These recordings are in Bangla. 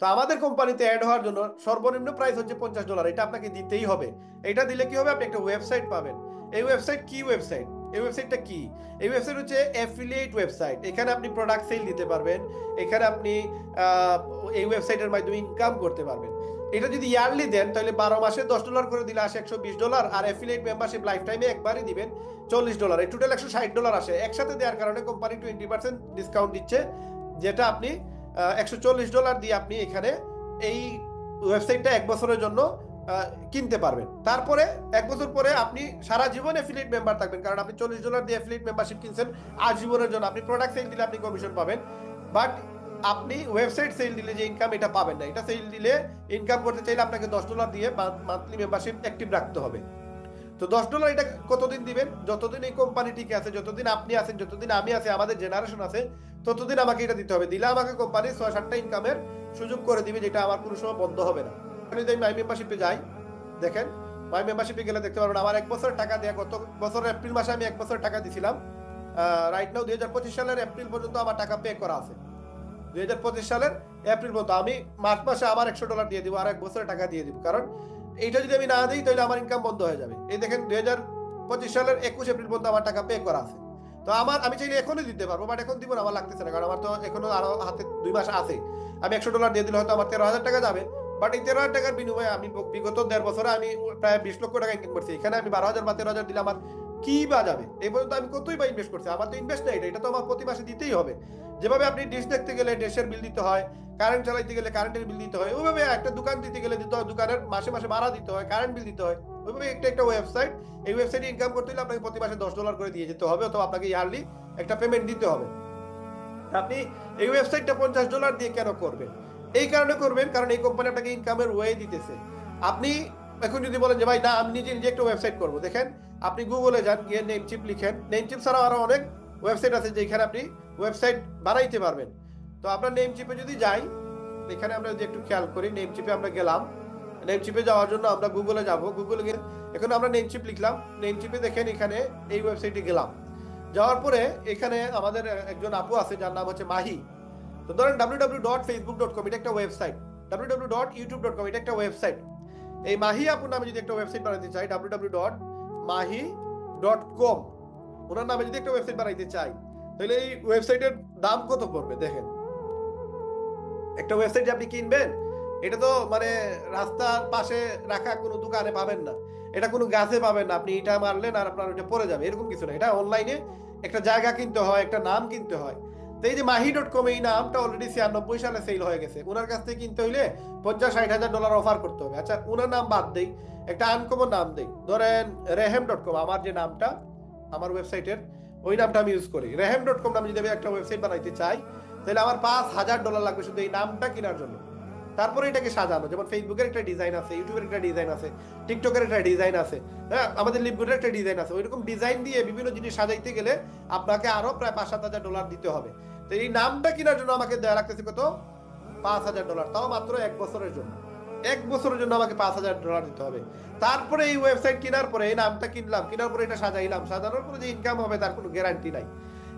তো আমাদের কোম্পানিতে অ্যাড হওয়ার জন্য সর্বনিম্ন প্রাইস হচ্ছে $50, এটা আপনাকে দিতেই হবে। এটা দিলে কি হবে, আপনি একটা ওয়েবসাইট পাবেন। এই ওয়েবসাইট কি ওয়েবসাইট, এই ওয়েবসাইটটা কি? এই ওয়েবসাইট হচ্ছে অ্যাফিলিয়েট ওয়েবসাইট। এখানে আপনি প্রোডাক্ট সেল দিতে পারবেন, এখানে আপনি আহ, এই ওয়েবসাইটের মাধ্যমে ইনকাম করতে পারবেন। এটা যদি ইয়ারলি দেন তাহলে 12 মাসে $10 করে দিলে আসে $120, আর অ্যাফিলিয়েট মেম্বারশিপ লাইফ টাইমে একবারই দিবেন $40, এই টোটাল $160 আসে। একসাথে দেওয়ার কারণে কোম্পানি 20% ডিসকাউন্ট দিচ্ছে, যেটা আপনি $140 দিয়ে আপনি এখানে এই ওয়েবসাইটটা 1 বছরের জন্য কিনতে পারবেন। তারপরে 1 বছর পরে আপনি সারা জীবন অ্যাফিলিয়েট মেম্বার থাকবেন, কারণ আপনি $40 দিয়ে অ্যাফিলিয়েট মেম্বারশিপ কিনছেন আজীবনের জন্য। আপনি প্রোডাক্ট সেল দিলে আপনি কমিশন পাবেন, বাট আপনি ওয়েবসাইট সেল দিলে যে ইনকাম এটা পাবেন না। এটা সেল দিলে ইনকাম করতে চাইলে আপনাকে $10 দিয়ে মান্থলি মেম্বারশিপ অ্যাক্টিভ রাখতে হবে। তো $10 এটা কতদিন দিবেন? যতদিন এই কোম্পানি টিকে আছে, যতদিন আপনি আছেন, যতদিন আমি আছি, আমাদের জেনারেশন আছে, ততদিন আমাকে এটা দিতে হবে। দিলে আমাকে কোম্পানি 6-7টা ইনকামের সুযোগ করে দিবে, যেটা আমার কোনো সময় বন্ধ হবে না। আমি যদি মাই মেম্বারশিপে যাই, দেখেন মাই মেম্বারশিপে গেলে দেখতে পারবেন আমার 1 বছর টাকা দেওয়া। গত বছরের এপ্রিল মাসে আমি 1 বছর টাকা দিছিলাম। রাইট নাও 2025 সালের এপ্রিল পর্যন্ত আমার টাকা পে করা আছে। 2025 সালের এপ্রিল পর্যন্ত আমি মার্চ মাসে আমার $100 দিয়ে দিব, আর 1 বছরের টাকা দিয়ে দিব। কারণ এইটা যদি আমি না দিই তাহলে আমার ইনকাম বন্ধ হয়ে যাবে। এই দেখেন 2025 সালের 21 এপ্রিল পর্যন্ত আমার টাকা পে করা আছে। তো আমি চাইলে এখনই দিতে পারবো, বাট এখন দিব না, আমার লাগতেছে না, কারণ আমার তো এখনো আরো হাতে 2 মাস আছে। আমি $100 দিয়ে দিলে হয়তো আমার 13,000 টাকা যাবে, বাট এই 13,000 টাকার বিনিময়ে আমি বিগত 1.5 বছরে আমি প্রায় 20 লক্ষ টাকা ইনকাম করছি। এখানে আমি 12,000 বা 13,000 দিলে আমার কি বা যাবে? এই পর্যন্ত আমি কতই বা ইনভেস্ট করছি, আমার তো ইনভেস্ট নেই, এটা তো আমার প্রতি মাসে দিতেই হবে। যেভাবে আপনি ডিশ দেখতে গেলে ডিশের বিল দিতে হয়, কারেন্ট চালাইতে গেলে কারেন্টের বিল দিতে হয়, ওইভাবে একটা দোকান দিতে গেলে দিতে হয়, দোকানের মাসে মাসে ভাড়া দিতে হয়, কারেন্ট বিল দিতে হয়। ওইভাবে একটা একটা ওয়েবসাইট, এই ওয়েবসাইটে ইনকাম করতে হলে আপনাকে প্রতি মাসে $10 করে দিয়ে যেতে হবে, অথবা আপনাকে ইয়ারলি একটা পেমেন্ট দিতে হবে। আপনি এই ওয়েবসাইটটা $50 দিয়ে কেন করবেন? এই কারণে করবেন কারণ এই কোম্পানি আপনাকে ইনকামের ওয়ে দিতেছে। আপনি এখন যদি বলেন যে ভাই না আমি নিজে নিজে একটা ওয়েবসাইট করবো, দেখেন আপনি গুগলে যান, গিয়ে নেমচিপ লিখেন। নেমচিপ ছাড়াও আরো অনেক ওয়েবসাইট আছে যেখানে আপনি ওয়েবসাইট বানাইতে পারবেন। তো আপনার নেমচিপে যদি যাই, এখানে আমরা যদি একটু খেয়াল করি, নেমচিপে আমরা গেলাম। নেমচিপে যাওয়ার জন্য আমরা গুগলে যাব, গুগলে গিয়ে এখন আমরা নেমচিপ লিখলাম। নেমচিপে দেখেন এখানে এই ওয়েবসাইটে গেলাম। যাওয়ার পরে এখানে আমাদের একজন আপু আছে যার নাম হচ্ছে মাহি। তো ধরেন www.facebook.com এটা একটা ওয়েবসাইট, www.youtube.com এটা একটা ওয়েবসাইট। এই মাহি আপুর নামে যদি একটা ওয়েবসাইট বানাইতে চাই, www.mahi.com ওনার নামে যদি একটা ওয়েবসাইট বানাইতে চাই, তাহলে এই ওয়েবসাইটের দাম কত পড়বে দেখেন। একটা ওয়েবসাইট যে আপনি কিনবেন, এটা তো মানে রাস্তার পাশে রাখা কোনো দোকানে পাবেন না, এটা কোনো গাছে পাবেন না। আপনি এটা মারলেন আর আপনার ওইটা পড়ে যাবে, এরকম কিছু না। এটা অনলাইনে একটা জায়গা কিনতে হয়, একটা নাম কিনতে হয়। তো এই যে মাহি.com এই নামটা অলরেডি 96 সালে সেল হয়ে গেছে। ওনার কাছ থেকে কিনতে হইলে 50-60 হাজার ডলার অফার করতে হবে। আচ্ছা ওনার নাম বাদ দেই, একটা আনকমন নাম দেই, ধরেন রেহেম.com। আমার যে নামটা আমার ওয়েবসাইটের, ওই নামটা আমি ইউজ করি। রেহেম.com নামে যদি আমি একটা ওয়েবসাইট বানাইতে চাই, তাহলে আমার $5,000 লাগবে শুধু এই নামটা কেনার জন্য। তারপরে এটাকে সাজানো, যেমন ফেসবুকের একটা ডিজাইন আছে, ইউটিউবের একটা ডিজাইন আছে, টিকটকের একটা ডিজাইন আছে, হ্যাঁ আমাদের লিপগুডের একটা ডিজাইন আছে। ওইরকম ডিজাইন দিয়ে বিভিন্ন জিনিস সাজাইতে গেলে আপনাকে আরো প্রায় $5-7 হাজার দিতে হবে। তো এই নামটা কেনার জন্য আমাকে দেওয়া লাগতেছে কত? $5,000, তাও মাত্র 1 বছরের জন্য। 1 বছরের জন্য আমাকে $5,000 দিতে হবে। তারপরে এই ওয়েবসাইট কেনার পরে এই নামটা কিনলাম, কেনার পরে এটা সাজাইলাম, সাজানোর পরে যে ইনকাম হবে তার কোনো গ্যারান্টি নাই।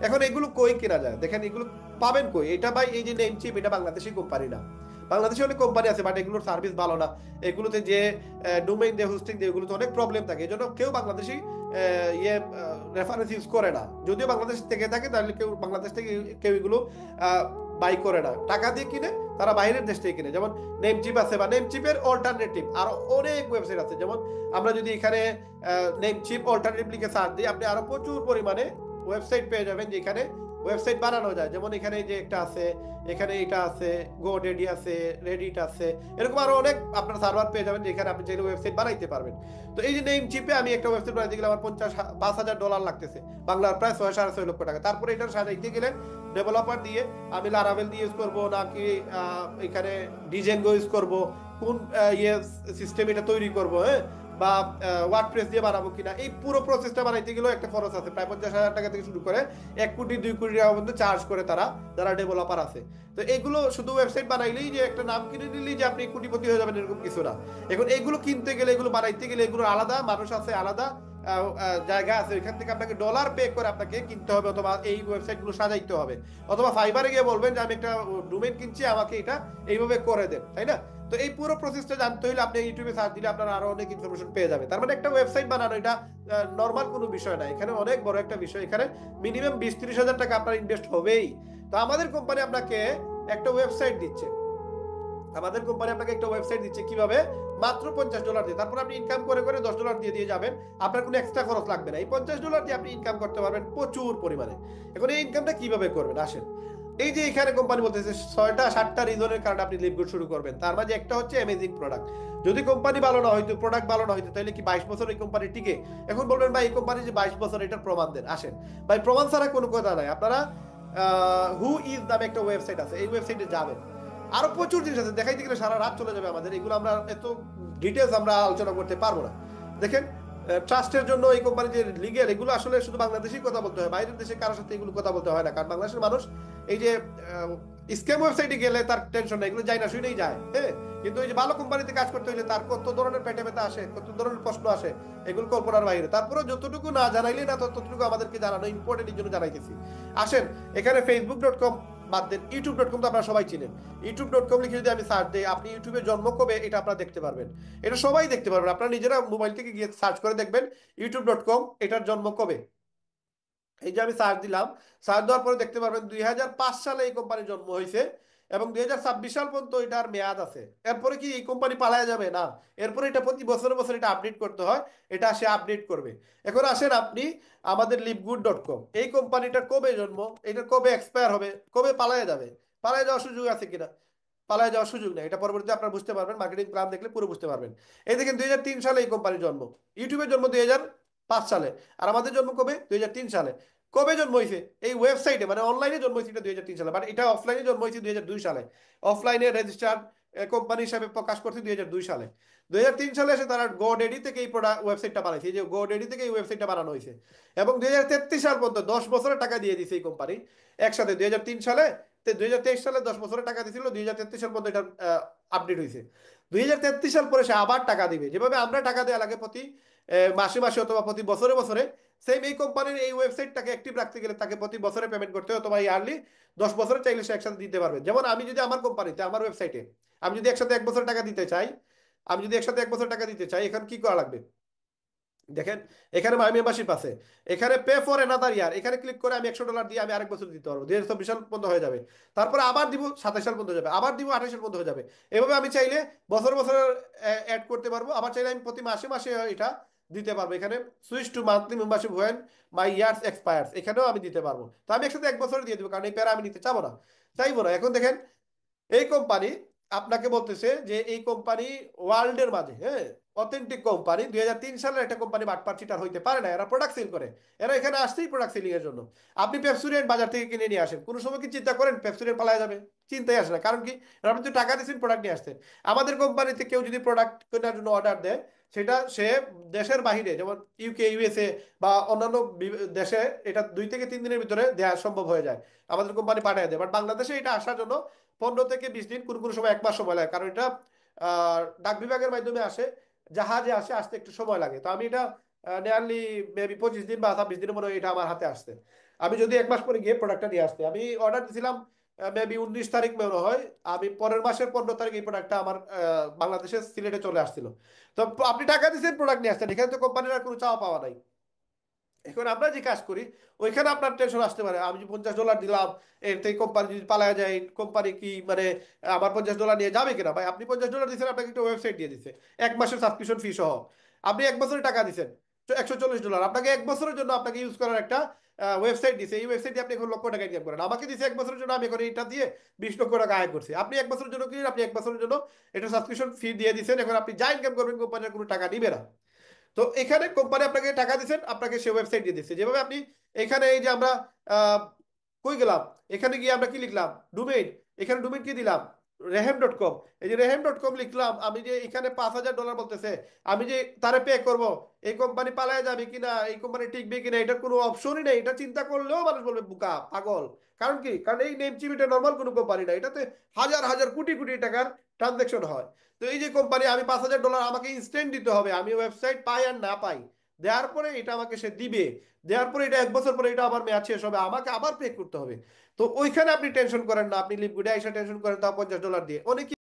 এখন এগুলো কই কেনা যায় দেখেন, এগুলো পাবেন কই? এটা ভাই এই যে নেমচিপ, এটা বাংলাদেশি কোম্পানি না। বাংলাদেশে অনেক কোম্পানি আছে, বাট এগুলোর সার্ভিস ভালো না। এগুলোতে যে ডোমেইন দিয়ে হোস্টিং দিয়ে এগুলোতে অনেক প্রবলেম থাকে, এই জন্য কেউ বাংলাদেশি রেফারেন্স ইউজ করে না। যদিও বাংলাদেশ থেকে থাকে তাহলে কেউ বাংলাদেশ থেকে কেউ এগুলো বাই করে না, টাকা দিয়ে কিনে তারা বাইরের দেশ থেকে কিনে। যেমন নেমচিপ আছে, বা নেমচিপের অল্টারনেটিভ আরো অনেক ওয়েবসাইট আছে। যেমন আমরা যদি এখানে নেমচিপ অল্টারনেটিভ লিখে সার্চ দিই, আপনি আরো প্রচুর পরিমাণে ওয়েবসাইট পেয়ে যাবেন যেখানে ওয়েবসাইট বানানো যায়। যেমন এখানে যে একটা আছে, এখানে এটা আছে, গোডেডি আছে, রেডিট আছে, এরকম আরো অনেক আপনার সার্ভার পেয়ে যাবেন যেখানে আপনি চাইলে ওয়েবসাইট বানাইতে পারবেন। তো এই যে নেমচিপে আমি একটা ওয়েবসাইট বানাইতে গেলে আমার $5,000 লাগতেছে, বাংলার প্রায় 6-6.5 লক্ষ টাকা। তারপরে এটা সাজাইতে গেলে ডেভেলপার দিয়ে আমি লারাভেল দিয়ে ইউজ করবো, নাকি এখানে ডিজেনগো ইউজ করবো, কোন ইয়ে সিস্টেম এটা তৈরি করবো, হ্যাঁ, বা ওয়ার্ডপ্রেস দিয়ে বানাবো কিনা, এই পুরো প্রসেসটা বানাইতে গেলেও একটা খরচ আছে। প্রায় 50,000 টাকা থেকে শুরু করে 1 কোটি 2 কোটি টাকা পর্যন্ত চার্জ করে তারা, যারা ডেভেলপার আছে। তো এগুলো শুধু ওয়েবসাইট বানাইলেই যে একটা নাম কিনে নিলেই যে আপনি কোটিপতি হয়ে যাবেন এরকম কিছু না। এখন এগুলো কিনতে গেলে, এগুলো বানাইতে গেলে এগুলো আলাদা মানুষ আছে, আলাদা জায়গা আছে, ওইখান থেকে আপনাকে ডলার পে করে আপনাকে কিনতে হবে, অথবা এই ওয়েবসাইটগুলো সাজাইতে হবে, অথবা ফাইবারে গিয়ে বলবেন যে আমি একটা ডোমেইন কিনছি, আমাকে এটা এইভাবে করে দেন, তাই না? তো এই পুরো প্রসেসটা জানতে হলে আপনি ইউটিউবে সার্চ দিলে আপনারা আরো অনেক ইনফরমেশন পেয়ে যাবে। তার মানে একটা ওয়েবসাইট বানানো এটা নর্মাল কোনো বিষয় না, এখানে অনেক বড় একটা বিষয়। এখানে মিনিমাম 20-30 হাজার টাকা আপনার ইনভেস্ট হবেই। তো আমাদের কোম্পানি আপনাকে একটা ওয়েবসাইট দিচ্ছে, আমাদের কোম্পানি আপনাকে একটা ওয়েবসাইট দিচ্ছে কিভাবে, মাত্র $50 দিয়ে। তারপর আপনি ইনকাম করে করে $10 দিয়ে দিয়ে যাবেন, আপনার কোনো এক্সট্রা খরচ লাগবে না। এই $50 দিয়ে আপনি ইনকাম করতে পারবেন প্রচুর পরিমাণে। এখন এই ইনকামটা কিভাবে করবেন আসেন। এই যে এখানে কোম্পানি বলতেছে 6টা-7টা রিজনের কারণে আপনি লিভ গুড শুরু করবেন, তার মাঝে একটা হচ্ছে অ্যামেজিং প্রোডাক্ট। যদি কোম্পানি ভালো না হইতো, প্রোডাক্ট ভালো না হইতো, তাহলে কি 22 বছর এই কোম্পানি টিকে? এখন বলবেন ভাই এই কোম্পানি যে 22 বছর, এটার প্রমাণ দেন। আসেন ভাই, প্রমাণ ছাড়া কোনো কথা নাই। আপনারা হু ইজ নামে একটা ওয়েবসাইট আছে, এই ওয়েবসাইটে যাবেন, আরো প্রচুর জিনিস আছে, দেখাইতে গেলে সারা রাত চলে যাবে আমাদের, এগুলো আমরা এত ডিটেলস আমরা আলোচনা করতে পারবো না। দেখেন, ট্রাস্টের জন্য এই কোম্পানি যে লিগেল, এগুলো আসলে শুধু বাংলাদেশেই কথা বলতে হয়, বাইরের দেশে কারোর সাথে এগুলো কথা বলতে হয় না, কারণ বাংলাদেশের মানুষ এই যে স্ক্যাম ওয়েবসাইটে গেলে তার টেনশন নেই, এগুলো যায় না, শুনেই যায়, হ্যাঁ। কিন্তু এই যে ভালো কোম্পানিতে কাজ করতে হলে তার কত ধরনের পেটে ব্যথা আসে, কত ধরনের প্রশ্ন আসে, এগুলো কল্পনার বাইরে। তারপরে যতটুকু না জানাইলে না, ততটুকু আমাদেরকে জানানো ইম্পর্টেন্ট, এই জন্য জানাইতেছি। আসেন, এখানে facebook.com বাদ দেন, youtube.com তো আপনারা সবাই চিনেন। youtube.com লিখে যদি আমি সার্চ দিই, আপনি ইউটিউবে জন্ম কবে এটা আপনারা দেখতে পারবেন, এটা সবাই দেখতে পারবেন। আপনারা নিজেরা মোবাইল থেকে গিয়ে সার্চ করে দেখবেন youtube.com এটার জন্ম কবে। এই যে আমি সার্চ দিলাম, সার্চ দেওয়ার পরে দেখতে পারবেন 2005 সালে এই কোম্পানির জন্ম হয়েছে, এবং 2026 সাল পর্যন্ত এটার মেয়াদ আছে। এরপরে কি এই কোম্পানি পালায়া যাবে? না, এরপরে এটা প্রতি বছরে বছর এটা আপডেট করতে হয়, এটা সে আপডেট করবে। এখন আসেন আপনি আমাদের লিভগুড.কম, এই কোম্পানিটার কবে জন্ম, এটা কবে এক্সপায়ার হবে, কবে পালায়া যাবে, পালায়া যাওয়ার সুযোগ আছে কিনা? পালায় যাওয়ার সুযোগ নেই, এটা পরবর্তীতে আপনারা বুঝতে পারবেন, মার্কেটিং প্ল্যান দেখলে পুরো বুঝতে পারবেন। এই দেখেন 2003 সালে এই কোম্পানির জন্ম, ইউটিউবের জন্ম 2005 সালে, আর আমাদের জন্ম কবে? 2003 সালে। কবে জন্ম হয়েছে? এই ওয়েবসাইটে মানে অনলাইনে জন্ম হয়েছে এটা 2003 সালে, বাট এটা অফলাইনে জন্ম হয়েছে 2002 সালে। অফলাইনে রেজিস্টার্ড কোম্পানি হিসাবে প্রকাশ করছে 2002 সালে। 2003 সালে এসে তারা গোডেডি থেকে এই প্রোডাক্ট ওয়েবসাইটটা বানাইছে, এই যে গোডেডি থেকে এই ওয়েবসাইটটা বানানো হয়েছে। এবং 2033 সাল পর্যন্ত 10 বছরের টাকা দিয়ে দিয়েছে এই কোম্পানি একসাথে। 2003 সালে, 2023 সালে 10 বছরের টাকা দিয়েছিল, 2033 সাল পর্যন্ত এটা আপডেট হয়েছে। 2033 সাল পরে সে আবার টাকা দিবে, যেভাবে আমরা টাকা দেওয়া লাগে প্রতি মাসে মাসে অথবা প্রতি বছরে বছরে, সেম এই কোম্পানির এই ওয়েবসাইটটাকে অ্যাক্টিভ রাখতে গেলে তাকে প্রতি বছরে পেমেন্ট করতে হয়, অথবা ইয়ারলি 10 বছরে চাইলে সে একসাথে দিতে পারবে। যেমন আমি যদি আমার কোম্পানিতে, আমার ওয়েবসাইটে আমি যদি একসাথে 1 বছর টাকা দিতে চাই, আমি যদি একসাথে 1 বছর টাকা দিতে চাই, এখানে কি করা লাগবে দেখেন। এখানে মাই মেম্বারশিপ আছে, এখানে পে ফর অ্যানাদার ইয়ার, এখানে ক্লিক করে আমি $100 দিয়ে আমি আরেক বছর দিতে পারবো, 2024 সাল পর্যন্ত হয়ে যাবে। তারপরে আবার দিব 27 সাল পর্যন্ত হয়ে যাবে, আবার দিব 28 সাল পর্যন্ত হয়ে যাবে। এভাবে আমি চাইলে বছর বছর অ্যাড করতে পারবো, আবার চাইলে আমি প্রতি মাসে মাসে এটা দিতে পারবো। এখানে switch to monthly membership when my years expires, এখানেও আমি দিতে পারবো। তো আমি একসাথে 1 বছর দিয়ে দেবো, কারণ এই প্যারা আমি নিতে চাবো না, চাইবো না। এখন দেখেন, এই কোম্পানি আপনাকে বলতেছে যে এই কোম্পানি ওয়ার্ল্ডের মাঝে, হ্যাঁ, অথেন্টিক কোম্পানি। 2003 সালের একটা কোম্পানি বাটপার চিটার হইতে পারে না, এরা প্রোডাক্ট সেল করে, এরা এখানে আসতেই প্রোডাক্ট সেলিং এর জন্য। আপনি পেপসুডেন্ট বাজার থেকে কিনে নিয়ে আসেন, কোনো সময় কি চিন্তা করেন পেপসুডেন্ট পালায় যাবে? চিন্তাই আসে না, কারণ কি? আপনি তো টাকা দিয়েছেন প্রোডাক্ট নিয়ে আসছেন। আমাদের কোম্পানিতে কেউ যদি প্রোডাক্ট কেনার জন্য অর্ডার দেয়, সেটা সে দেশের বাহিরে, যেমন ইউকে, ইউএসএ বা অন্যান্য দেশে এটা 2 থেকে 3 দিনের ভিতরে দেওয়া সম্ভব হয়ে যায়, আমাদের কোম্পানি পাঠিয়ে দেয়। বাট বাংলাদেশে এটা আসার জন্য 15 থেকে 20 দিন, কোনো কোনো সময় 1 মাস সময় লাগে, কারণ এটা ডাক বিভাগের মাধ্যমে আসে, জাহাজে আসে, আসতে একটু সময় লাগে। তো আমি এটা নিয়ারলি মেবি 25 দিন বা 26 দিনের মনে হয় এটা আমার হাতে আসছে। আমি যদি 1 মাস পরে গিয়ে প্রোডাক্টটা নিয়ে আসতে, আমি অর্ডার দিয়েছিলাম মেবি 19 তারিখ মনে হয়, আমি পরের মাসের 15 তারিখ এই প্রোডাক্টটা আমার বাংলাদেশের সিলেটে চলে আসছিল। তো আপনি টাকা দিয়েছেন, প্রোডাক্ট নিয়ে আসছেন, এখানে তো কোম্পানির আর কোনো চাওয়া পাওয়া নাই। এখন আমরা যে কাজ করি, ওইখানে আপনার টেনশন আসতে পারে, আমি যে $50 দিলাম, এর থেকে কোম্পানি যদি পালায় যায়, কোম্পানি কি মানে আমার $50 নিয়ে যাবে কিনা? ভাই, আপনি $50 দিচ্ছেন, আপনাকে একটা ওয়েবসাইট দিয়ে দিচ্ছে 1 মাসের সাবস্ক্রিপশন ফি সহ। আপনি 1 বছরের টাকা দিচ্ছেন, তো $140, আপনাকে 1 বছরের জন্য আপনাকে ইউজ করার একটা ওয়েবসাইট দিছে, এই ওয়েবসাইট দিয়ে আপনি এখন লক্ষ টাকা ইনকাম করেন। আমাকে দিচ্ছে 1 বছরের জন্য, আমি এখন এটা দিয়ে 20 লক্ষ টাকা আয় করছি। আপনি 1 বছরের জন্য কিনেন, আপনি 1 বছরের জন্য এটা সাবস্ক্রিপশন ফি দিয়ে দিচ্ছেন, এখন আপনি যা ইনকাম করবেন কোম্পানির কোনো টাকা নিবে না। তো এখানে কোম্পানি আপনাকে টাকা দিচ্ছেন, আপনাকে সে ওয়েবসাইট দিয়ে দিচ্ছে, যেভাবে আপনি এখানে এই যে আমরা আহ, কই গেলাম, এখানে গিয়ে আমরা কি লিখলাম, ডোমেইন, এখানে ডোমেইন কি দিলাম, রেহেম.কম। এই যে রেহেম.কম লিখলাম, আমি যে এখানে $5,000 বলতেছে, আমি যে তারে পে করব, এই কোম্পানি পালায় যাবে কিনা, এই কোম্পানি টিকবে কিনা, এটার কোনো অপশনই নেই। এটা চিন্তা করলেও মানুষ বলবে বোকা, পাগল। কারণ কি? কারণ এই নেম চিপ এটা নর্মাল কোনো কোম্পানি না, এটাতে হাজার হাজার কোটি কোটি টাকার ট্রানজাকশন হয়। তো এই যে কোম্পানি, আমি $5,000 আমাকে ইনস্ট্যান্ট দিতে হবে, আমি ওয়েবসাইট পাই আর না পাই, দেওয়ার পরে এটা আমাকে সে দিবে, দেওয়ার পরে এটা 1 বছর পরে এটা আবার মেয়াদ শেষ হবে, আমাকে আবার পে করতে হবে। তো ওইখানে আপনি টেনশন করেন না, আপনি লিপগুডে আইসা টেনশন করেন, তাও $50 দিয়ে অনেক